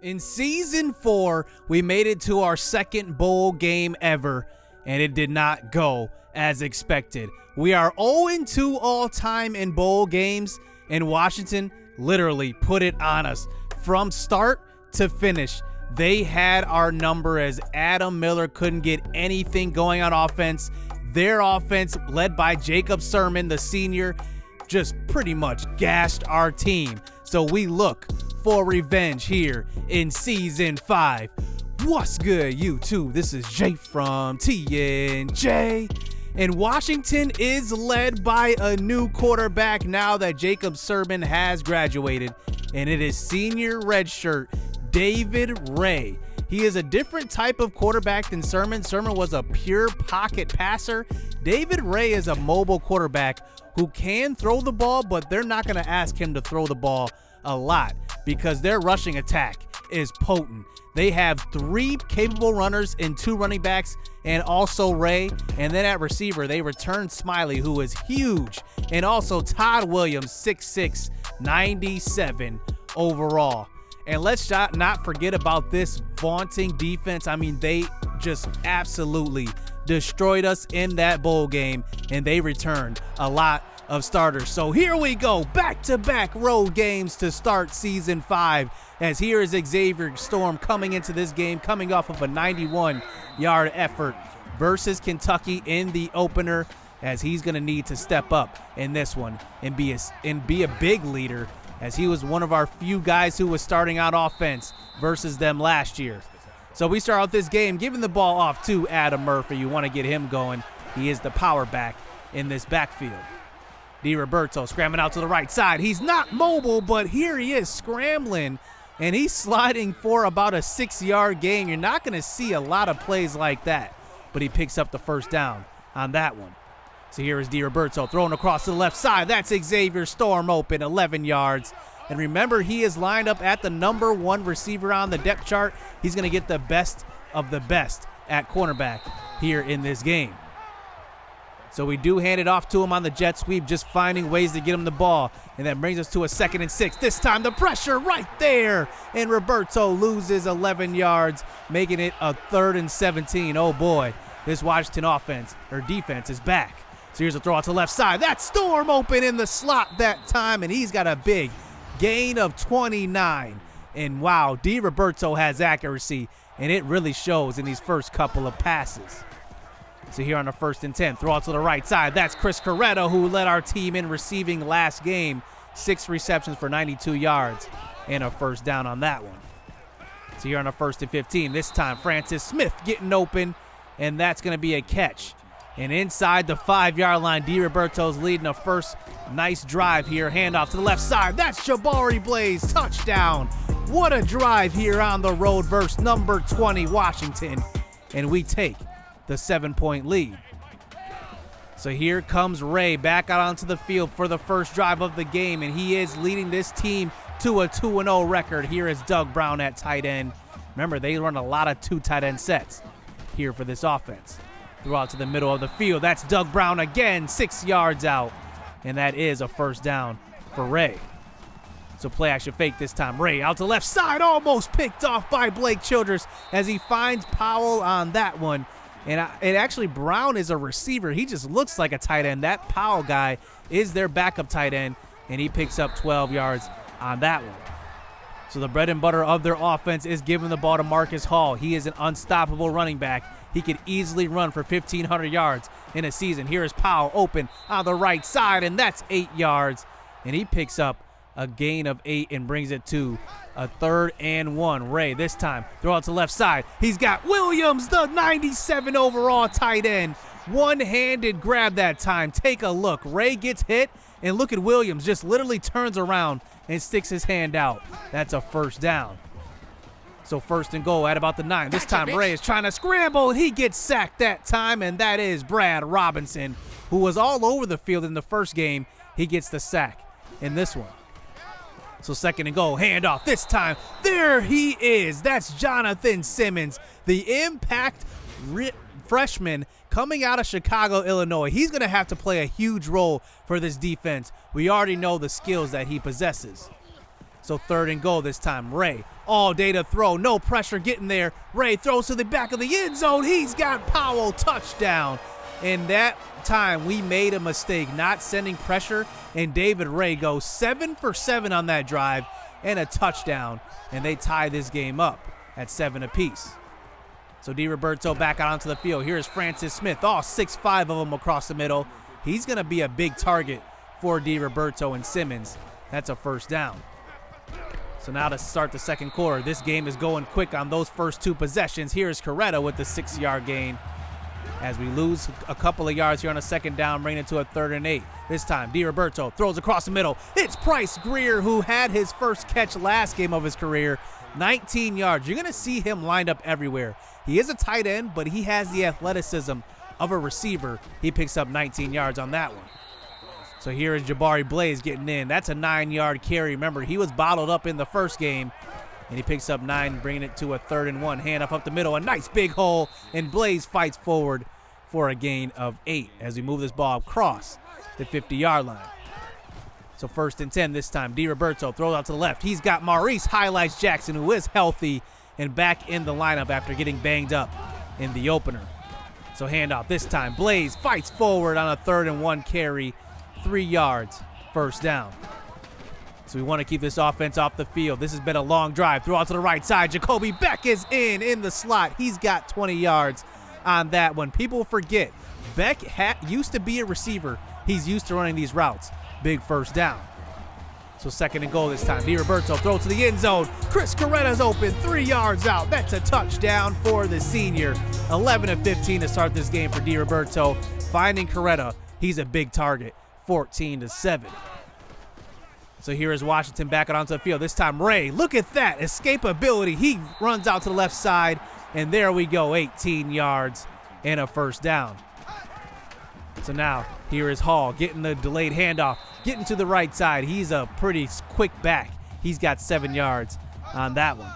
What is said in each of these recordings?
In season 4, we made it to our second bowl game ever, and it did not go as expected. We are 0-2 all time in bowl games, and Washington literally put it on us from start to finish. They had our number as Adam Miller couldn't get anything going on offense. Their offense, led by Jacob Sirmon, the senior, just pretty much gashed our team. So we look for revenge here in season 5. What's good, YouTube? This is Jay from TNJ. And Washington is led by a new quarterback now that Jacob Sirmon has graduated. And it is senior redshirt David Ray. He is a different type of quarterback than Sirmon. Sirmon was a pure pocket passer. David Ray is a mobile quarterback who can throw the ball, but they're not going to ask him to throw the ball a lot because their rushing attack is potent. They have 3 capable runners and 2 running backs and also Ray. And then at receiver, they return Smiley, who is huge, and also Todd Williams, 6'6", 97 overall. And let's not forget about this vaunting defense. I mean, they just absolutely destroyed us in that bowl game, and they returned a lot of starters. So here we go, back-to-back road games to start season 5, as here is Xavier Storm coming into this game, coming off of a 91-yard effort versus Kentucky in the opener, as he's going to need to step up in this one and be a big leader, as he was one of our few guys who was starting out offense versus them last year. So we start out this game giving the ball off to Adam Murphy. You want to get him going. He is the power back in this backfield. DiRoberto scrambling out to the right side. He's not mobile, but here he is scrambling, and he's sliding for about a 6-yard gain. You're not going to see a lot of plays like that, but he picks up the first down on that one. So here is DiRoberto throwing across to the left side. That's Xavier Storm open, 11 yards. And remember, he is lined up at the number 1 receiver on the depth chart. He's going to get the best of the best at cornerback here in this game. So we do hand it off to him on the jet sweep, just finding ways to get him the ball. And that brings us to a 2nd and 6. This time the pressure right there. And Roberto loses 11 yards, making it a 3rd and 17. Oh boy, this Washington offense or defense is back. So here's a throw out to the left side. That's Storm open in the slot that time, and he's got a big gain of 29. And wow, DiRoberto has accuracy, and it really shows in these first couple of passes. So here on the 1st and 10, throw out to the right side. That's Chris Corretto, who led our team in receiving last game. 6 receptions for 92 yards and a first down on that one. So here on the 1st and 15, this time Francis Smith getting open, and that's going to be a catch. And inside the 5-yard line, DiRoberto's leading a first nice drive here. Handoff to the left side. That's Jabari Blaze. Touchdown. What a drive here on the road versus number 20 Washington. And we take the 7-point lead. So here comes Ray back out onto the field for the first drive of the game. And he is leading this team to a 2-0 record. Here is Doug Brown at tight end. Remember, they run a lot of 2 tight end sets here for this offense. Throw out to the middle of the field. That's Doug Brown again, 6 yards out. And that is a first down for Ray. So play action fake this time. Ray out to left side, almost picked off by Blake Childress as he finds Powell on that one. And actually, Brown is a receiver. He just looks like a tight end. That Powell guy is their backup tight end, and he picks up 12 yards on that one. So the bread and butter of their offense is giving the ball to Marcus Hall. He is an unstoppable running back. He could easily run for 1,500 yards in a season. Here is Powell open on the right side, and that's 8 yards. And he picks up a gain of 8 and brings it to a 3rd and 1. Ray this time, throw out to the left side. He's got Williams, the 97 overall tight end. One-handed grab that time. Take a look. Ray gets hit, and look at Williams. Just literally turns around and sticks his hand out. That's a first down. So 1st and goal at about the 9. This time Ray is trying to scramble, and he gets sacked that time, and that is Brad Robinson, who was all over the field in the first game. He gets the sack in this one. So 2nd and goal, handoff this time. There he is. That's Jonathan Simmons, the impact freshman coming out of Chicago, Illinois. He's going to have to play a huge role for this defense. We already know the skills that he possesses. So 3rd and goal this time. Ray all day to throw. No pressure getting there. Ray throws to the back of the end zone. He's got Powell. Touchdown. And that time we made a mistake not sending pressure, and David Ray goes 7 for 7 on that drive and a touchdown, and they tie this game up at 7 apiece. So DiRoberto back out onto the field. Here's Francis Smith, all 6'5" of them across the middle. He's going to be a big target for DiRoberto and Simmons. That's a 1st down. So now to start the second quarter, this game is going quick on those first 2 possessions. Here's Coretta with the 6-yard gain as we lose a couple of yards here on a 2nd down, bringing it to a 3rd and 8. This time, DiRoberto throws across the middle. It's Bryce Greer, who had his first catch last game of his career. 19 yards. You're going to see him lined up everywhere. He is a tight end, but he has the athleticism of a receiver. He picks up 19 yards on that one. So here is Jabari Blaze getting in. That's a 9-yard carry. Remember, he was bottled up in the first game, and he picks up 9, bringing it to a 3rd and 1. Handoff up the middle, a nice big hole, and Blaze fights forward for a gain of 8 as we move this ball across the 50-yard line. So 1st and 10 this time. DiRoberto throws out to the left. He's got Maurice Highlights Jackson, who is healthy and back in the lineup after getting banged up in the opener. So handoff this time. Blaze fights forward on a 3rd and 1 carry. 3 yards, 1st down. So we want to keep this offense off the field. This has been a long drive. Throw out to the right side. Jacoby Beck is in the slot. He's got 20 yards on that one. People forget, Beck used to be a receiver. He's used to running these routes. Big 1st down. So 2nd and goal this time. DiRoberto throws to the end zone. Chris Coretta's open, 3 yards out. That's a touchdown for the senior. 11-15 to start this game for DiRoberto. Finding Coretta, he's a big target. 14-7. So here is Washington back out onto the field. This time Ray, look at that escapability. He runs out to the left side, and there we go, 18 yards and a 1st down. So now here is Hall getting the delayed handoff, getting to the right side. He's a pretty quick back. He's got 7 yards on that one.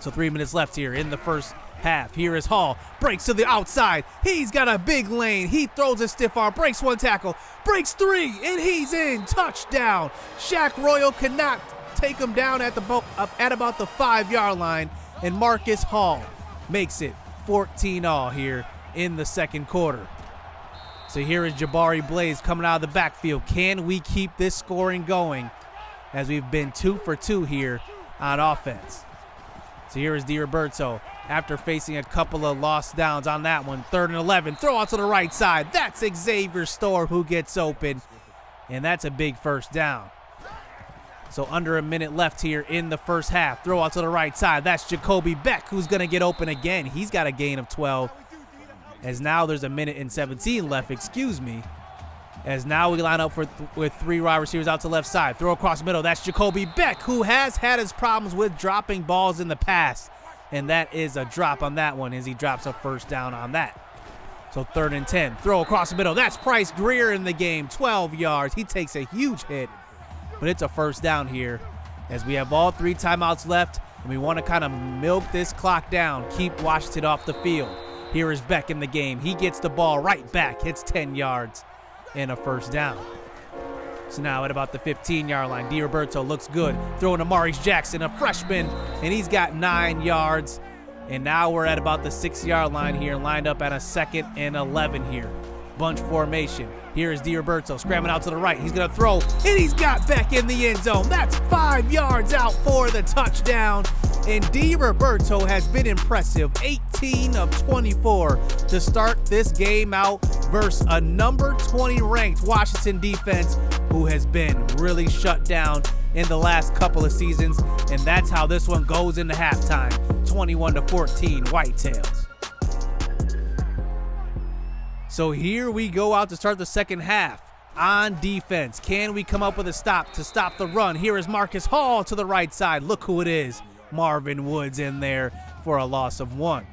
So 3 minutes left here in the first half. Here is Hall, breaks to the outside. He's got a big lane. He throws a stiff arm, breaks 1 tackle, breaks 3, and he's in. Touchdown. Shaq Royal cannot take him down at about the 5-yard line, and Marcus Hall makes it 14-all here in the second quarter. So here is Jabari Blaze coming out of the backfield. Can we keep this scoring going, as we've been 2 for 2 here on offense? So here is DiRoberto after facing a couple of lost downs on that one. 3rd and 11. Throw out to the right side. That's Xavier Storm who gets open, and that's a big 1st down. So under a minute left here in the first half. Throw out to the right side. That's Jacoby Beck who's going to get open again. He's got a gain of 12. As now there's a minute and 17 left, as now we line up with 3 wide receivers out to the left side. Throw across the middle. That's Jacoby Beck, who has had his problems with dropping balls in the past. And that is a drop on that one as he drops a 1st down on that. So 3rd and 10. Throw across the middle. That's Bryce Greer in the game. 12 yards. He takes a huge hit, but it's a 1st down here as we have all 3 timeouts left, and we want to kind of milk this clock down, keep Washington off the field. Here is Beck in the game. He gets the ball right back, hits 10 yards, and a 1st down. So now at about the 15-yard line, DiRoberto looks good. Throwing to Maurice Jackson, a freshman, and he's got 9 yards. And now we're at about the 6-yard line here, lined up at a 2nd and 11 here. Bunch formation. Here is DiRoberto scrambling out to the right. He's going to throw, and he's got Beck in the end zone. That's 5 yards out for the touchdown. And DiRoberto has been impressive. 18 of 24 to start this game out versus a number 20 ranked Washington defense who has been really shut down in the last couple of seasons. And that's how this one goes into halftime. 21-14 Whitetails. So here we go out to start the second half on defense. Can we come up with a stop to stop the run? Here is Marcus Hall to the right side. Look who it is. Marvin Woods in there for a loss of 1.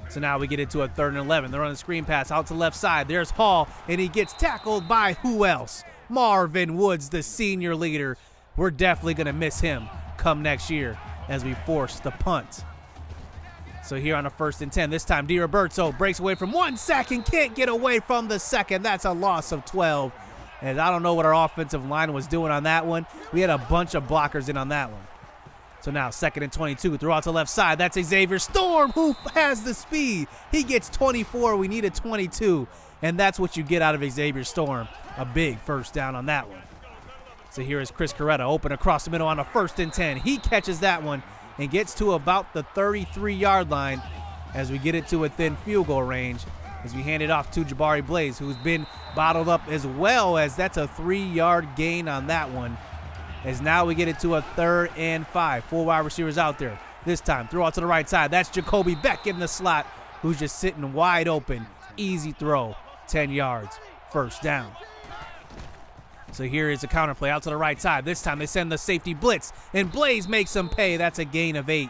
So now we get into a 3rd and 11. They're on the screen pass out to the left side. There's Hall, and he gets tackled by who else? Marvin Woods, the senior leader. We're definitely going to miss him come next year as we force the punt. So here on a 1st and 10, this time DiRoberto breaks away from 1 sack and can't get away from the second. That's a loss of 12. And I don't know what our offensive line was doing on that one. We had a bunch of blockers in on that one. So now 2nd and 22, throw out to the left side. That's Xavier Storm, who has the speed. He gets 24. We need a 22. And that's what you get out of Xavier Storm. A big first down on that one. So here is Chris Coretta, open across the middle on a 1st and 10. He catches that one and gets to about the 33-yard line as we get it to within field goal range, as we hand it off to Jabari Blaze, who's been bottled up, as well as that's a 3-yard gain on that one. As now we get it to a 3rd and 5. 4 wide receivers out there. This time, throw out to the right side. That's Jacoby Beck in the slot, who's just sitting wide open. Easy throw, 10 yards, first down. So here is a counter play out to the right side. This time they send the safety blitz, and Blaze makes him pay. That's a gain of 8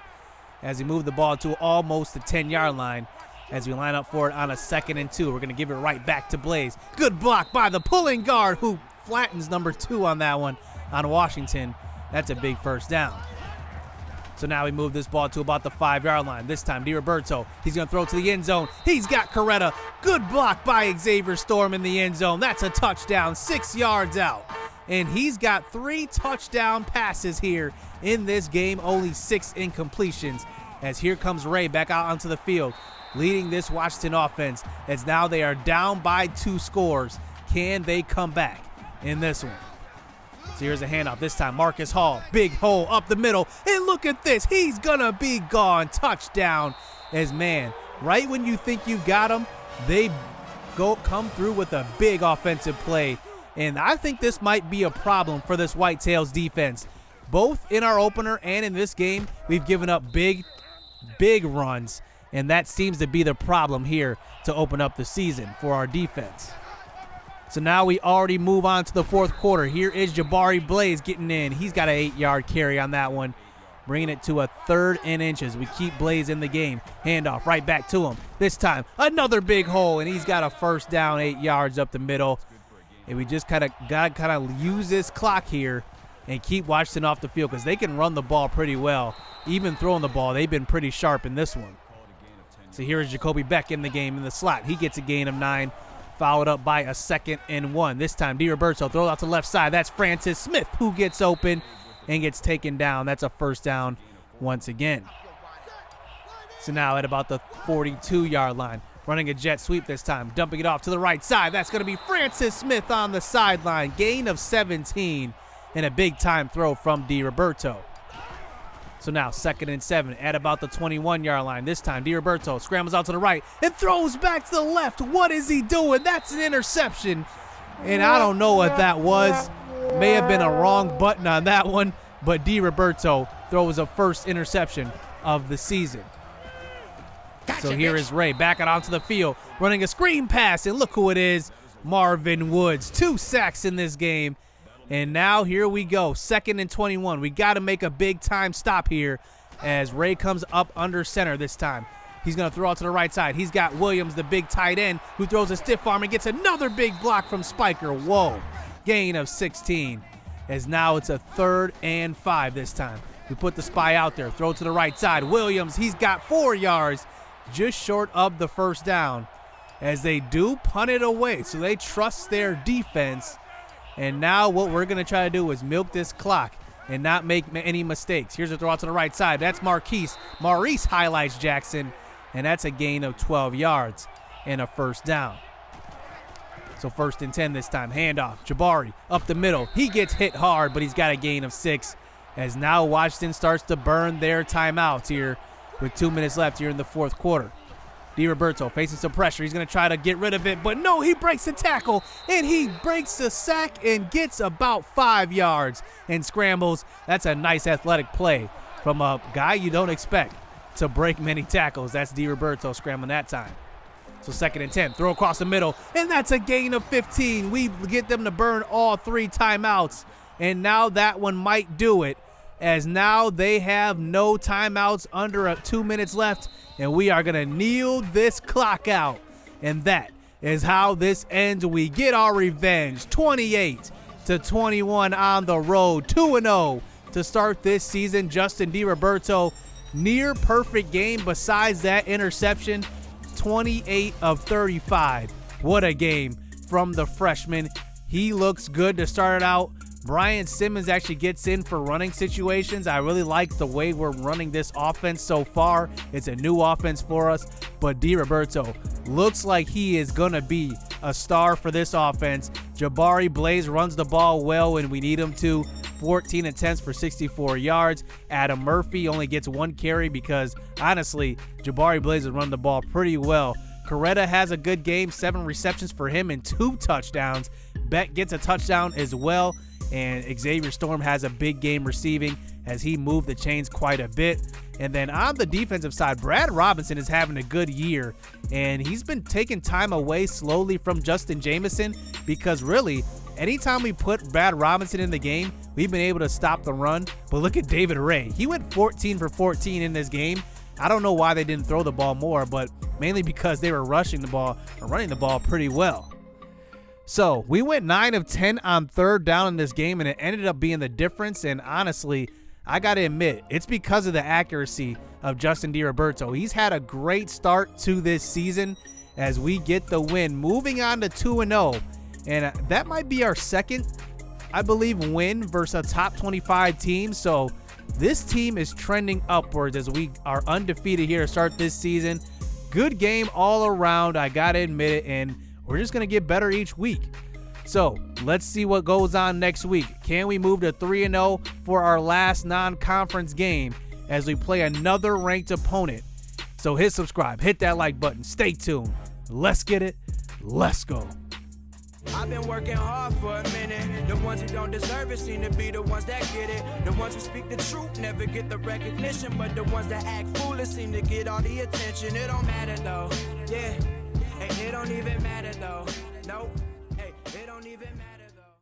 as he moved the ball to almost the 10-yard line as we line up for it on a 2nd and 2. We're going to give it right back to Blaze. Good block by the pulling guard, who flattens number 2 on that one on Washington. That's a big first down. So now we move this ball to about the 5-yard line. This time, DiRoberto, he's going to throw it to the end zone. He's got Coretta. Good block by Xavier Storm in the end zone. That's a touchdown, 6 yards out. And he's got 3 touchdown passes here in this game, only 6 incompletions. As here comes Ray back out onto the field, leading this Washington offense, as now they are down by 2 scores. Can they come back in this one? So here's a handoff. This time, Marcus Hall. Big hole up the middle. And look at this. He's going to be gone. Touchdown. As, man, right when you think you've got him, they come through with a big offensive play. And I think this might be a problem for this Whitetails defense. Both in our opener and in this game, we've given up big runs. And that seems to be the problem here to open up the season for our defense. So now we already move on to the 4th quarter. Here is Jabari Blaze getting in. He's got an 8-yard carry on that one, bringing it to a 3rd and inches. We keep Blaze in the game. Handoff right back to him. This time, another big hole, and he's got a first down, 8 yards up the middle. And we just got to use this clock here and keep Washington off the field, because they can run the ball pretty well. Even throwing the ball, they've been pretty sharp in this one. So here is Jacoby Beck in the game in the slot. He gets a gain of 9. Followed up by a 2nd and 1. This time, DiRoberto throws out to the left side. That's Francis Smith, who gets open and gets taken down. That's a first down once again. So now at about the 42-yard line, running a jet sweep this time, dumping it off to the right side. That's going to be Francis Smith on the sideline. Gain of 17 and a big-time throw from DiRoberto. So now 2nd and 7 at about the 21-yard line. This time, DiRoberto scrambles out to the right and throws back to the left. What is he doing? That's an interception. And I don't know what that was. May have been a wrong button on that one, but DiRoberto throws a first interception of the season. So here is Ray back out onto the field, running a screen pass, and look who it is, Marvin Woods. 2 sacks in this game. And now here we go, 2nd and 21. We got to make a big-time stop here as Ray comes up under center this time. He's going to throw out to the right side. He's got Williams, the big tight end, who throws a stiff arm and gets another big block from Spiker. Whoa, gain of 16. As now it's a 3rd and 5 this time. We put the spy out there, throw to the right side. Williams, he's got 4 yards, just short of the first down, as they do punt it away. So they trust their defense. And now what we're going to try to do is milk this clock and not make any mistakes. Here's a throw out to the right side. That's Maurice highlights Jackson, and that's a gain of 12 yards and a first down. So 1st and 10 this time. Handoff. Jabari up the middle. He gets hit hard, but he's got a gain of 6, as now Washington starts to burn their timeouts here with 2 minutes left here in the 4th quarter. DiRoberto facing some pressure. He's going to try to get rid of it, but no, he breaks the tackle, and he breaks the sack and gets about 5 yards and scrambles. That's a nice athletic play from a guy you don't expect to break many tackles. That's DiRoberto scrambling that time. So 2nd and 10, throw across the middle, and that's a gain of 15. We get them to burn all 3 timeouts, and now that one might do it, as now they have no timeouts under 2 minutes left, and we are going to kneel this clock out. And that is how this ends. We get our revenge, 28-21 on the road, 2-0 to start this season. Justin DiRoberto, near perfect game besides that interception, 28 of 35. What a game from the freshman. He looks good to start it out. Brian Simmons actually gets in for running situations. I really like the way we're running this offense so far. It's a new offense for us, but DiRoberto looks like he is going to be a star for this offense. Jabari Blaze runs the ball well when we need him to. 14 attempts for 64 yards. Adam Murphy only gets 1 carry because, honestly, Jabari Blaze is running the ball pretty well. Coretta has a good game, 7 receptions for him and 2 touchdowns. Beck gets a touchdown as well. And Xavier Storm has a big game receiving as he moved the chains quite a bit. And then on the defensive side, Brad Robinson is having a good year. And he's been taking time away slowly from Justin Jameson because really, anytime we put Brad Robinson in the game, we've been able to stop the run. But look at David Ray. He went 14 for 14 in this game. I don't know why they didn't throw the ball more, but mainly because they were rushing the ball or running the ball pretty well. So we went 9 of 10 on third down in this game, and it ended up being the difference. And honestly, I got to admit, it's because of the accuracy of Justin DiRoberto. He's had a great start to this season as we get the win, moving on to 2-0. And that might be our second, I believe, win versus a top 25 team. So this team is trending upwards as we are undefeated here to start this season. Good game all around, I got to admit it, and we're just going to get better each week. So let's see what goes on next week. Can we move to 3-0 for our last non-conference game as we play another ranked opponent? So hit subscribe, hit that like button, stay tuned. Let's get it. Let's go. I've been working hard for a minute. The ones who don't deserve it seem to be the ones that get it. The ones who speak the truth never get the recognition, but the ones that act foolish seem to get all the attention. It don't matter though. Yeah. Hey, it don't even matter though. No. Hey, it don't even matter.